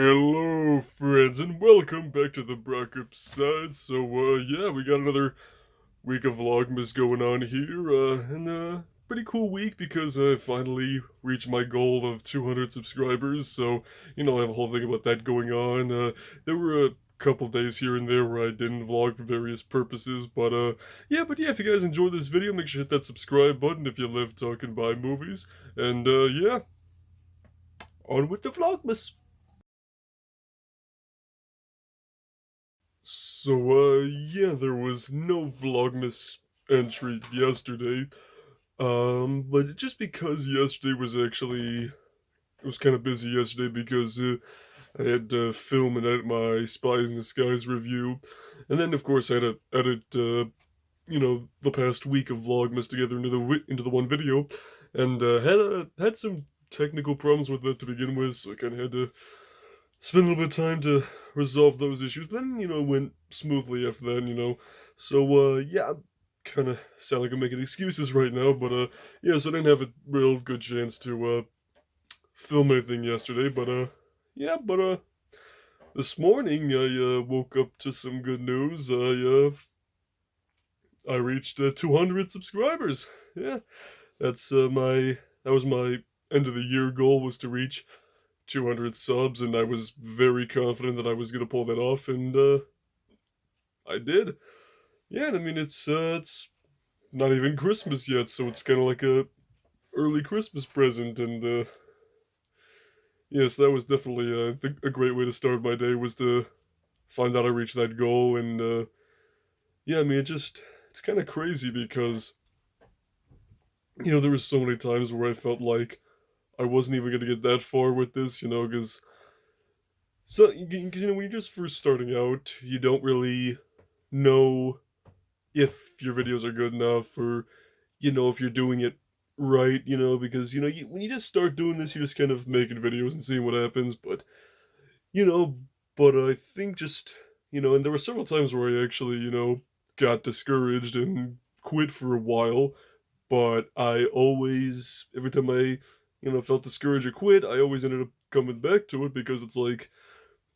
Hello, friends, and welcome back to the Brockopp side. Yeah, we got another week of Vlogmas going on here, and pretty cool week because I finally reached my goal of 200 subscribers. I have a whole thing about that going on. There were a couple days here and there where I didn't vlog for various purposes, but if you guys enjoyed this video, make sure to hit that subscribe button if you live talking by movies, and on with the Vlogmas. There was no Vlogmas entry yesterday. But just because yesterday was actually, it was kind of busy yesterday because I had to film and edit my Spies in Disguise review. And then, of course, I had to edit, the past week of Vlogmas together into the one video. And had some technical problems with it to begin with, so I kind of had to spend a little bit of time to resolve those issues. But then, it went smoothly after that. Yeah, kind of sound like I'm making excuses right now, so I didn't have a real good chance to film anything yesterday. This morning I woke up to some good news. I reached 200 subscribers. Yeah, that was my end of the year goal, was to reach 200 subs, and I was very confident that I was gonna pull that off, and I did. Yeah, and I mean it's not even Christmas yet, so it's kind of like a early Christmas present, and yes, that was definitely a great way to start my day, was to find out I reached that goal, and yeah, I mean it's kind of crazy because there was so many times where I felt like I wasn't even gonna get that far with this, because when you're just first starting out, you don't really know if your videos are good enough, or if you're doing it right, because when you just start doing this, you're just kind of making videos and seeing what happens. You know but I think just and there were several times where I actually got discouraged and quit for a while, but I always, every time I felt discouraged or quit, I always ended up coming back to it, because it's like,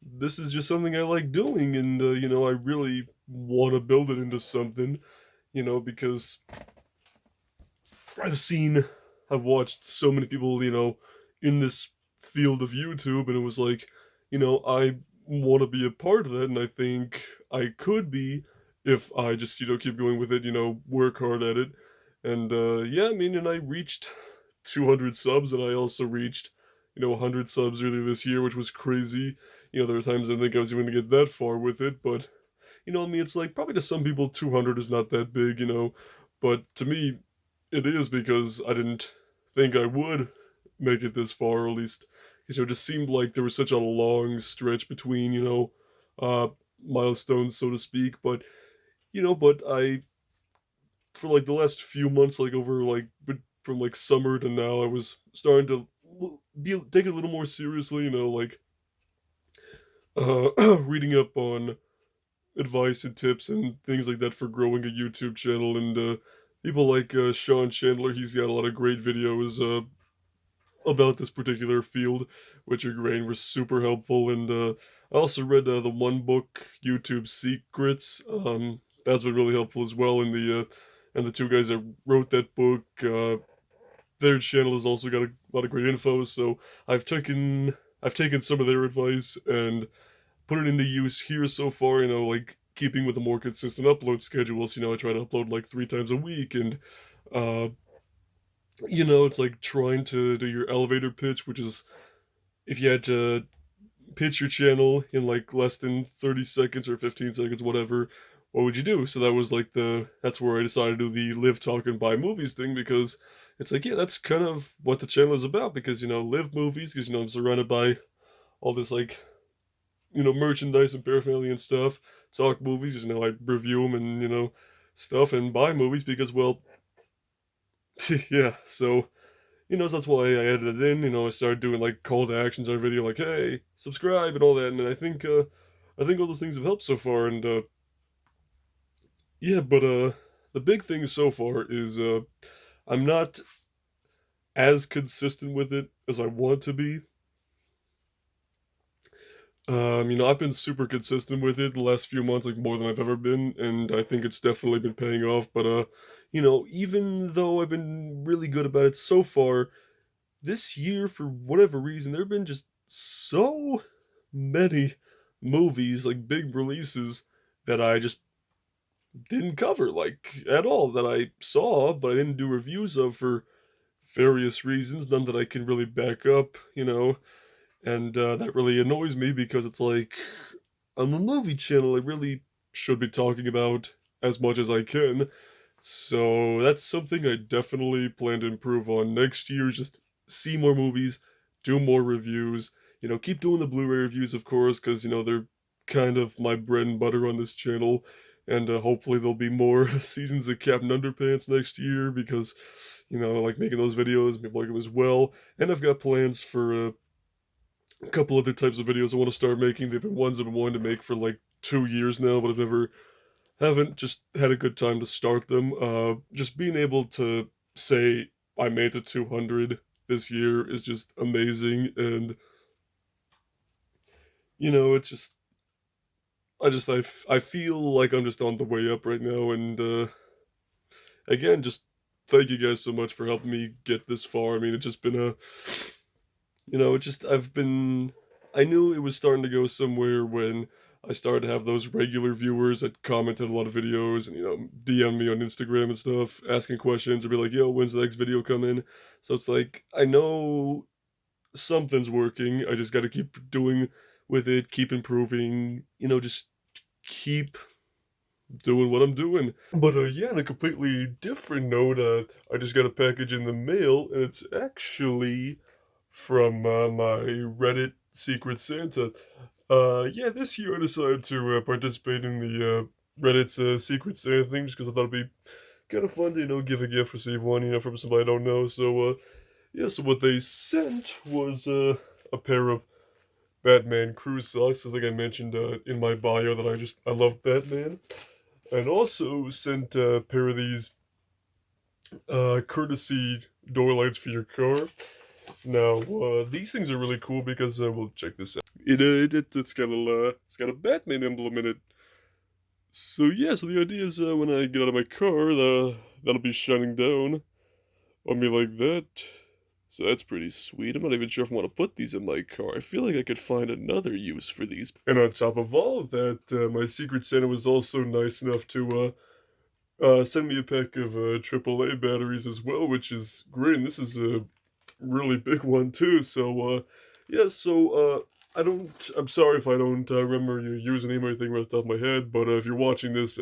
this is just something I like doing, and I really want to build it into something, because I've seen, I've watched so many people, in this field of YouTube, and it was like, I want to be a part of that, and I think I could be if I just, keep going with it, work hard at it. And yeah, I mean, and I reached 200 subs, and I also reached, 100 subs earlier this year, which was crazy. There were times I didn't think I was even going to get that far with it, but, I mean, it's like, probably to some people, 200 is not that big, but to me, it is, because I didn't think I would make it this far, or at least, it just seemed like there was such a long stretch between, uh, milestones, so to speak. But I, for like the last few months, like over like, from like summer to now, I was starting to take it a little more seriously, like, reading up on advice and tips and things like that for growing a YouTube channel, and people like Sean Chandler, he's got a lot of great videos about this particular field, which are great and were super helpful. And I also read the one book, YouTube Secrets. That's been really helpful as well. And the two guys that wrote that book, their channel has also got a lot of great info. So I've taken some of their advice and put it into use here so far. Like keeping with a more consistent upload schedule. So I try to upload like 3 times a week, and uh, it's like trying to do your elevator pitch, which is, if you had to pitch your channel in like less than 30 seconds or 15 seconds, whatever, what would you do? So that's where I decided to do the live, talk, and buy movies thing, because it's like, yeah, that's kind of what the channel is about, because, live movies, because, I'm surrounded by all this, like, merchandise and paraphernalia and stuff. Talk movies, I review them and, stuff, and buy movies because, well, yeah, so that's why I added it in. I started doing like call to actions on our video, like, hey, subscribe and all that. And I think all those things have helped so far. And yeah, but the big thing so far is I'm not as consistent with it as I want to be. I've been super consistent with it the last few months, like more than I've ever been, and I think it's definitely been paying off. But even though I've been really good about it so far, this year, for whatever reason, there have been just so many movies, like big releases, that I just didn't cover, like, at all, that I saw, but I didn't do reviews of for various reasons, none that I can really back up, and that really annoys me because it's like, on the movie channel, I really should be talking about as much as I can. So that's something I definitely plan to improve on next year. Just see more movies, do more reviews. Keep doing the Blu-ray reviews, of course, because they're kind of my bread and butter on this channel. And hopefully there'll be more seasons of Captain Underpants next year because, I like making those videos. People like them as well. And I've got plans for a couple other types of videos I want to start making. They've been ones I've been wanting to make for like 2 years now, but I've never haven't just had a good time to start them. Just being able to say I made it to 200 this year is just amazing, and it's just I feel like I'm just on the way up right now, and again, just thank you guys so much for helping me get this far. I mean, it's just been it just I knew it was starting to go somewhere when I started to have those regular viewers that commented a lot of videos and, DM me on Instagram and stuff, asking questions or be like, yo, when's the next video coming? So it's like, I know something's working. I just got to keep doing with it, keep improving, just keep doing what I'm doing. But yeah, on a completely different note, I just got a package in the mail, and it's actually from my Reddit Secret Santa. Yeah, this year I decided to participate in the Reddit's Secret Santa thing just because I thought it'd be kind of fun to, give a gift, receive one, from somebody I don't know. So, yeah, so what they sent was a pair of Batman crew socks. I think I mentioned in my bio that I love Batman. And also sent a pair of these courtesy door lights for your car. Now, these things are really cool because we'll check this out. It's got a Batman emblem in it. So yeah, so the idea is when I get out of my car, that'll be shining down on me like that. So that's pretty sweet. I'm not even sure if I want to put these in my car. I feel like I could find another use for these. And on top of all of that, my Secret Santa was also nice enough to send me a pack of AAA batteries as well, which is great. And this is a really big one too. So yeah, so I'm sorry if I don't remember your username or anything right off the top of my head, but if you're watching this,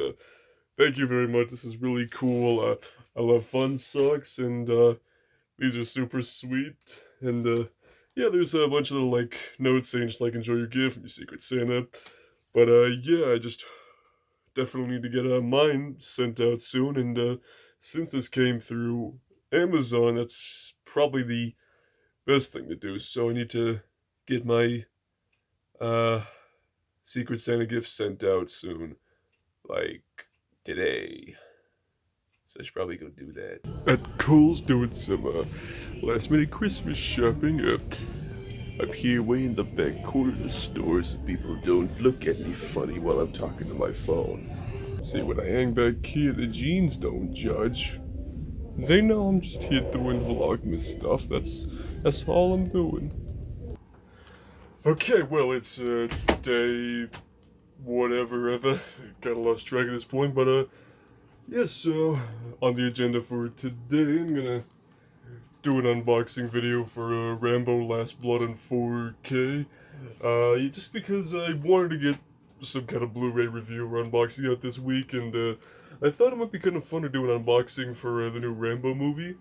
thank you very much. This is really cool. I love fun socks, and these are super sweet. And yeah, there's a bunch of little like notes saying just like enjoy your gift from your Secret Santa. But yeah, I just definitely need to get mine sent out soon. And since this came through Amazon, that's probably the best thing to do. So I need to get my Secret Santa gift sent out soon, like today. So I should probably go do that. At Kohl's doing some last minute Christmas shopping. I'm here way in the back corner of the store so people don't look at me funny while I'm talking to my phone. See, when I hang back here, the jeans don't judge. They know I'm just here doing Vlogmas stuff. That's all I'm doing. Okay, well, it's day whatever ever. Kinda lost track at this point, but yeah, so on the agenda for today, I'm gonna do an unboxing video for Rambo Last Blood in 4K. Just because I wanted to get some kind of Blu-ray review or unboxing out this week, and I thought it might be kind of fun to do an unboxing for the new Rambo movie.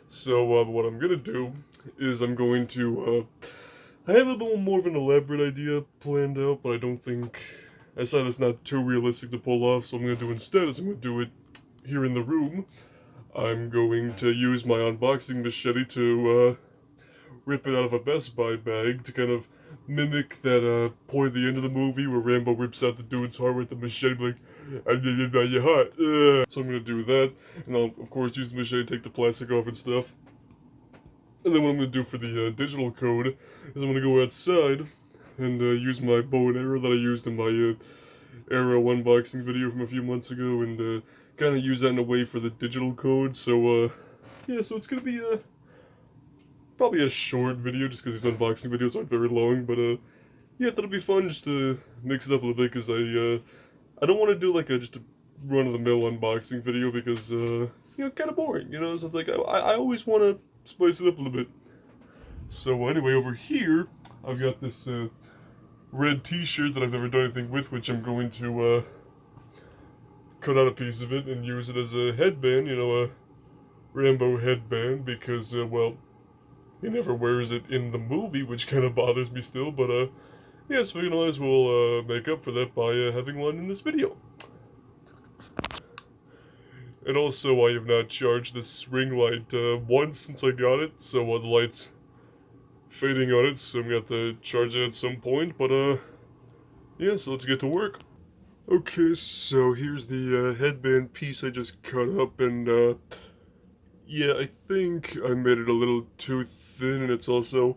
So what I'm gonna do is I'm going to I have a little more of an elaborate idea planned out, but I don't think I decided it's not too realistic to pull off. So I'm gonna do instead is I'm gonna do it here in the room. I'm going to use my unboxing machete to rip it out of a Best Buy bag to kind of mimic that point at the end of the movie where Rambo rips out the dude's heart with the machete, like, I did it by your heart. So I'm gonna do that, and I'll of course use the machete to take the plastic off and stuff. And then what I'm gonna do for the digital code is I'm gonna go outside, and use my bow and arrow that I used in my arrow unboxing video from a few months ago, and kind of use that in a way for the digital code. So yeah, so it's gonna be probably a short video just because these unboxing videos aren't very long, but yeah, that'll be fun just to mix it up a little bit, because I don't want to do like just a run-of-the-mill unboxing video, because you know, kind of boring, you know. So it's like I always want to spice it up a little bit. So anyway, over here I've got this red t-shirt that I've never done anything with, which I'm going to cut out a piece of it and use it as a headband, you know, a Rambo headband, because well, he never wears it in the movie, which kind of bothers me still, but yeah, so we might as well make up for that by having one in this video. And also, I have not charged this ring light once since I got it, so the light's fading on it, so I'm gonna have to charge it at some point, but yeah, so let's get to work. Okay, so here's the headband piece I just cut up, and yeah, I think I made it a little too thin, and it's also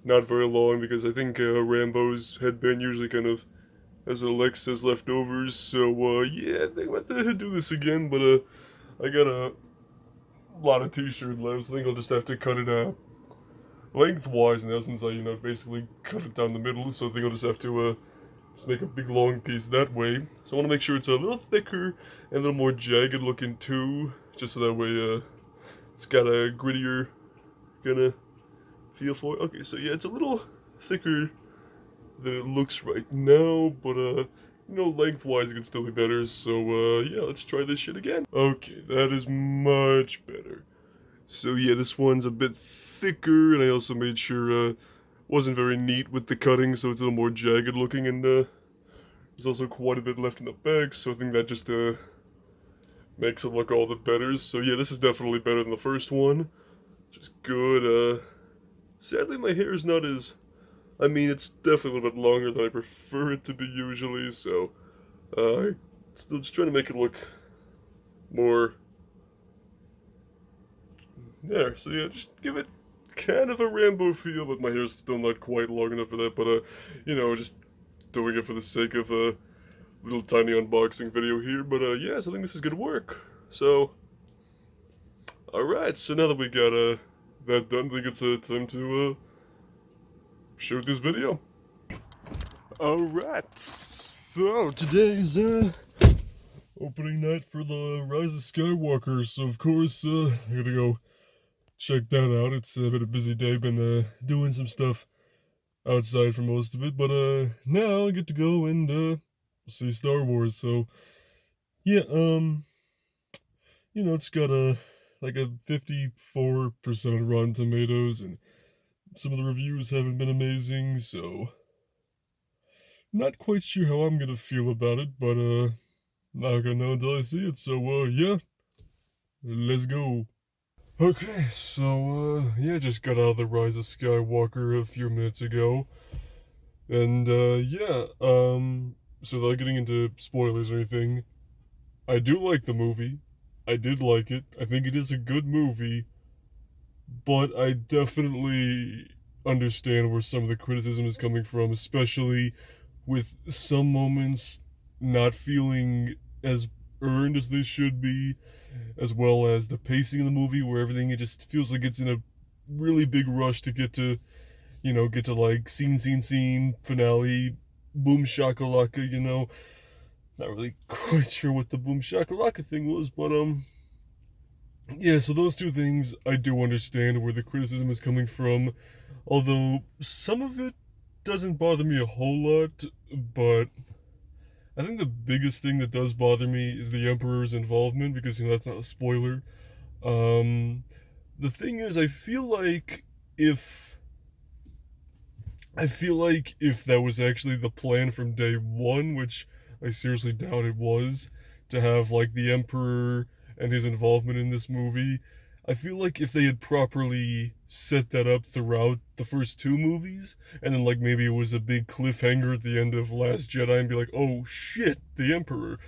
not very long, because I think Rambo's headband usually kind of has an excess leftovers, so yeah, I think I'm about to do this again, but I got a lot of t-shirt left, so I think I'll just have to cut it lengthwise now, since I, you know, basically cut it down the middle, so I think I'll just have to just make a big long piece that way. So I want to make sure it's a little thicker and a little more jagged looking too, just so that way it's got a grittier kind of feel for it. Okay, so yeah, it's a little thicker than it looks right now, but you know, lengthwise it can still be better, so yeah, let's try this shit again. Okay, that is much better. So yeah, this one's a bit thicker, and I also made sure wasn't very neat with the cutting, so it's a little more jagged looking, and there's also quite a bit left in the back, so I think that just makes it look all the better. So yeah, this is definitely better than the first one, which is good. Sadly, my hair is not as, I mean, it's definitely a little bit longer than I prefer it to be usually, so still just trying to make it look more there. So yeah, just give it kind of a Rambo feel, but my hair's still not quite long enough for that, but you know, just doing it for the sake of a little tiny unboxing video here, but yeah, so I think this is gonna work. So alright, so now that we got that done, I think it's time to shoot this video. Alright, so today's opening night for the Rise of Skywalker, so of course I gotta go check that out. It's been a busy day, been doing some stuff outside for most of it, but now I get to go and see Star Wars. So yeah, you know, it's got like a 54% on Rotten Tomatoes, and some of the reviews haven't been amazing, so not quite sure how I'm gonna feel about it, but not gonna know until I see it. So yeah, let's go. Okay, so yeah, just got out of the Rise of Skywalker a few minutes ago, and yeah, so without getting into spoilers or anything, I do like the movie. I did like it. I think it is a good movie, but I definitely understand where some of the criticism is coming from, especially with some moments not feeling as earned as they should be, as well as the pacing of the movie, where everything, it just feels like it's in a really big rush to get to, you know, get to like scene, finale, boom shakalaka, you know. Not really quite sure what the boom shakalaka thing was, but yeah, so those two things I do understand where the criticism is coming from, although some of it doesn't bother me a whole lot, but I think the biggest thing that does bother me is the Emperor's involvement, because, you know, that's not a spoiler. The thing is, I feel like if that was actually the plan from day one, which I seriously doubt it was, to have like the Emperor and his involvement in this movie, I feel like if they had properly set that up throughout the first two movies, and then like maybe it was a big cliffhanger at the end of Last Jedi and be like, oh shit, the Emperor,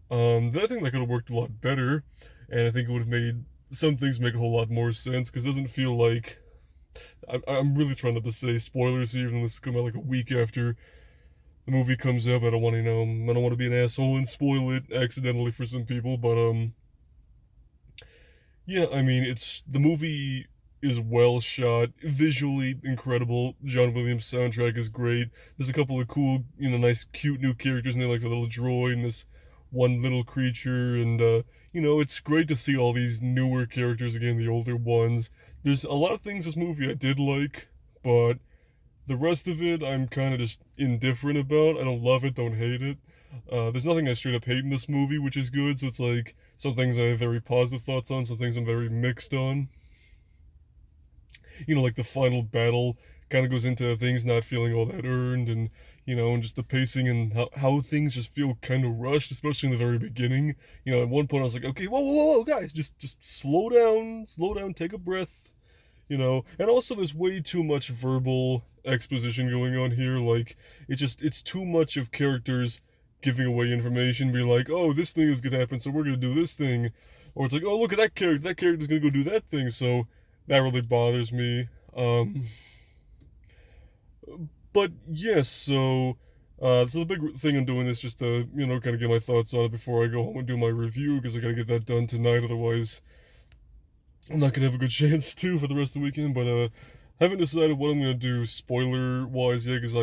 then I think that could have worked a lot better, and I think it would have made some things make a whole lot more sense, because it doesn't feel like I'm really trying not to say spoilers here, even this come out like a week after the movie comes out. I don't want to, I don't want to be an asshole and spoil it accidentally for some people, but yeah, I mean, the movie is well shot, visually incredible. John Williams' soundtrack is great. There's a couple of cool, nice, cute new characters in there, like the little droid and this one little creature, and it's great to see all these newer characters again, the older ones. There's a lot of things this movie I did like, but the rest of it I'm kind of just indifferent about. I don't love it, don't hate it. There's nothing I straight up hate in this movie, which is good. So it's like some things I have very positive thoughts on, some things I'm very mixed on. Like the final battle kind of goes into things not feeling all that earned, and just the pacing and how things just feel kind of rushed, especially in the very beginning. At one point I was like, okay, whoa, guys, just slow down, take a breath. And also there's way too much verbal exposition going on here. Like, it's too much of characters giving away information, being like, oh, this thing is gonna happen, so we're gonna do this thing. Or it's like, oh, look at that character's gonna go do that thing, so that really bothers me. But yes, so the big thing I'm doing is just to, kind of get my thoughts on it before I go home and do my review, because I gotta get that done tonight, otherwise I'm not gonna have a good chance to for the rest of the weekend. But haven't decided what I'm gonna do spoiler wise yet, because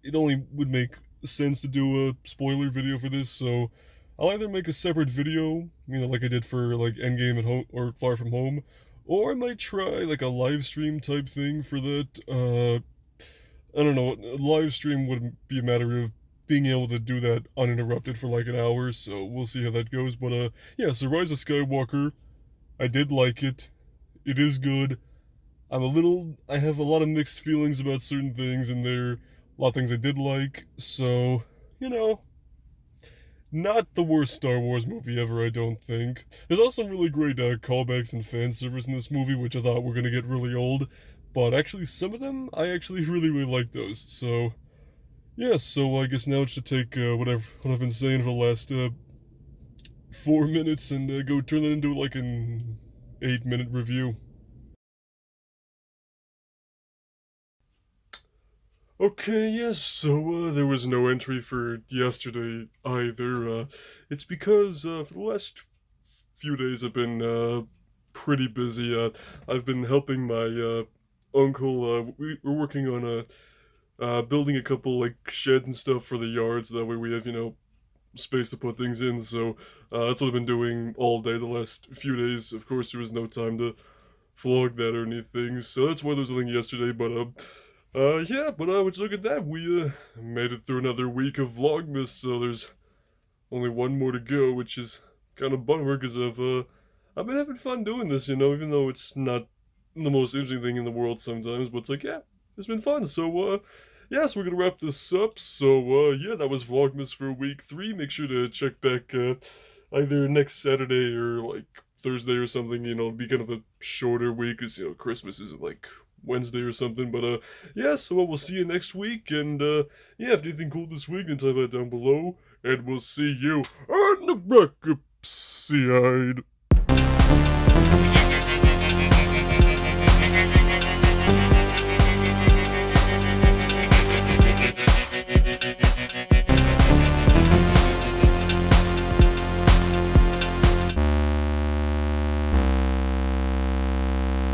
it only would make sense to do a spoiler video for this. So I'll either make a separate video, like I did for like Endgame and Home or Far From Home, or I might try like a live stream type thing for that. I don't know. A live stream would be a matter of being able to do that uninterrupted for like an hour. So we'll see how that goes. But yeah. So Rise of Skywalker, I did like it. It is good. I have a lot of mixed feelings about certain things, and there are a lot of things I did like. So, not the worst Star Wars movie ever, I don't think. There's also some really great callbacks and fan service in this movie, which I thought were going to get really old. But actually, some of them, I actually really like those. So, yeah, so I guess now it's to take what I've been saying for the last 4 minutes and go turn that into like an 8-minute review. Okay, yes, so there was no entry for yesterday either. It's because for the last few days I've been pretty busy. I've been helping my uncle. We're working on building a couple like sheds and stuff for the yard, so that way we have, space to put things in. So that's what I've been doing all day the last few days. Of course, there was no time to vlog that or anything, so that's why there was nothing yesterday, but yeah, but would you look at that, we made it through another week of Vlogmas, so there's only one more to go, which is kind of bummer, because I've been having fun doing this, even though it's not the most interesting thing in the world sometimes, but it's like, yeah, it's been fun, so yeah, so we're gonna wrap this up, so yeah, that was Vlogmas for week 3, make sure to check back either next Saturday or like Thursday or something, it'll be kind of a shorter week, because, Christmas isn't like Wednesday or something, but yeah, so we'll see you next week, and yeah, if anything cool this week, then type that down below, and we'll see you on the Brockopp side.